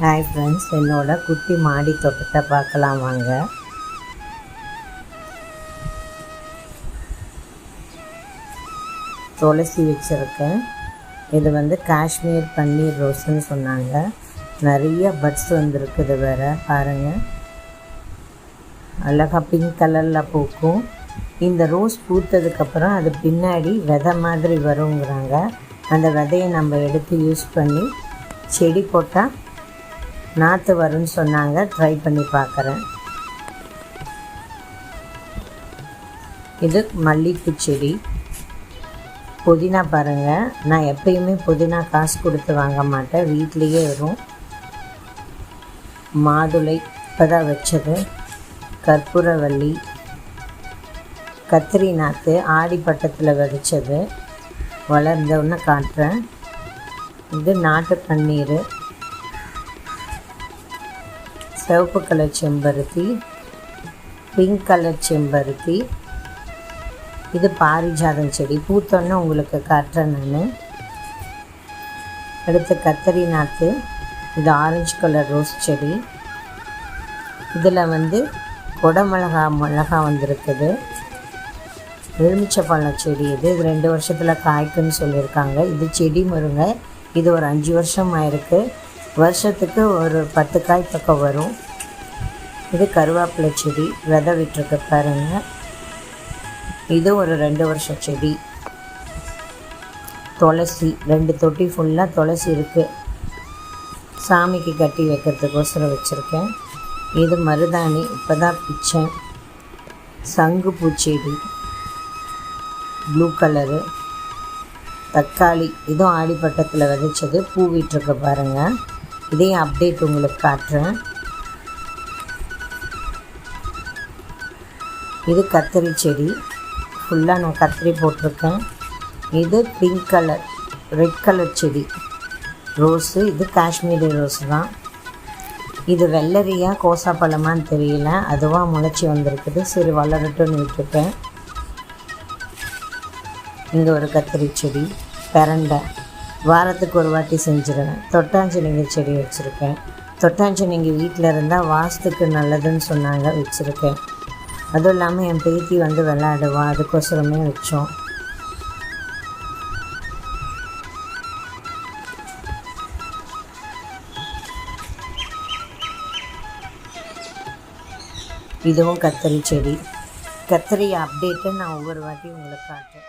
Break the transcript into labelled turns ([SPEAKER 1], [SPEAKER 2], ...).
[SPEAKER 1] Hi friends, என்னோட குட்டி மாடி தோட்டத்தை பார்க்கலாம் வாங்க. துளசி வச்சுருக்கேன். இது காஷ்மீர் பன்னீர் ரோஸ்ன்னு சொன்னாங்க. நிறைய பட்ஸ் வந்துருக்குது வேறு பாருங்கள். அழகாக பிங்க் கலரில் பூக்கும். இந்த ரோஸ் பூத்ததுக்கப்புறம் அது பின்னாடி விதை மாதிரி வருங்கிறாங்க. அந்த விதையை நம்ம எடுத்து யூஸ் பண்ணி செடி போட்டால் நாற்று வரும்னு சொன்னாங்க. ட்ரை பண்ணி பார்க்குறேன். இது மல்லிகைப்பூ செடி. புதினா பாருங்கள். நான் எப்பயுமே புதினா காசு கொடுத்து வாங்க மாட்டேன், வீட்லேயே வரும். மாதுளை இப்போ தான் வச்சது. கற்பூரவள்ளி, கத்திரி நாற்று ஆடி பட்டத்தில் விதைச்சது, வளர்ந்தோன்னு காட்டுறேன். இது நாட்டு பன்னீர், சிவப்பு கலர் செம்பருத்தி, பிங்க் கலர் செம்பருத்தி. இது பாரிஜாதம் செடி. பூத்தோன்னு உங்களுக்கு காட்டுறேன் நான். அடுத்து கத்திரி நாற்று. இது ஆரஞ்சு கலர் ரோஸ் செடி. இதில் குடமிளகா வந்திருக்குது. எலுமிச்சப்பழம் செடி. இது 2 வருஷத்தில் காய்க்குன்னு சொல்லியிருக்காங்க. இது செடி முருங்கை. இது ஒரு 5 வருஷம் ஆயிருக்கு. வருஷத்துக்கு ஒரு 10 காய் பக்கம் வரும். இது கருவேப்பிலை செடி, விதை விட்டுருக்கு பாருங்கள். இது ஒரு 2 வருஷம் செடி. துளசி 2 தொட்டி ஃபுல்லாக துளசி இருக்குது. சாமிக்கு கட்டி வைக்கிறதுக்கோசரம் வச்சுருக்கேன். இது மருதாணி, இப்போ தான் பிச்சேன். சங்கு பூச்செடி ப்ளூ கலரு. தக்காளி, இதுவும் ஆடிப்பட்டத்தில் விதைச்சது, பூ விட்டுருக்கு பாருங்கள். இதையும் அப்டேட் உங்களுக்கு காட்டுறேன். இது கத்திரி செடி. ஃபுல்லாக நான் கத்திரி போட்டிருக்கேன். இது பிங்க் கலர் ரெட் கலர் செடி ரோஸு. இது காஷ்மீரி ரோஸு தான். இது வெள்ளரியா கோசா பழமான்னு தெரியல, அதுவாக முளைச்சி வந்திருக்குது. சரி வளரட்டும்னு விட்டுருக்கேன். இங்கே ஒரு கத்திரி செடி, பெரண்டை வாரத்துக்கு ஒரு வாட்டி செஞ்சுருவேன். தொட்டாஞ்சனிங்க செடி வச்சுருக்கேன். தொட்டாஞ்சனிங்க வீட்டில் இருந்தால் வாஸ்துக்கு நல்லதுன்னு சொன்னாங்க, வச்சுருக்கேன். அதுவும் இல்லாமல் என் பேத்தி விளையாடுவா, அதுக்கோசரமே வச்சோம். இதுவும் கத்திரி செடி. கத்திரி அப்டேட்டை நான் ஒவ்வொரு வாட்டியும் உங்களுக்கு காட்டுறேன்.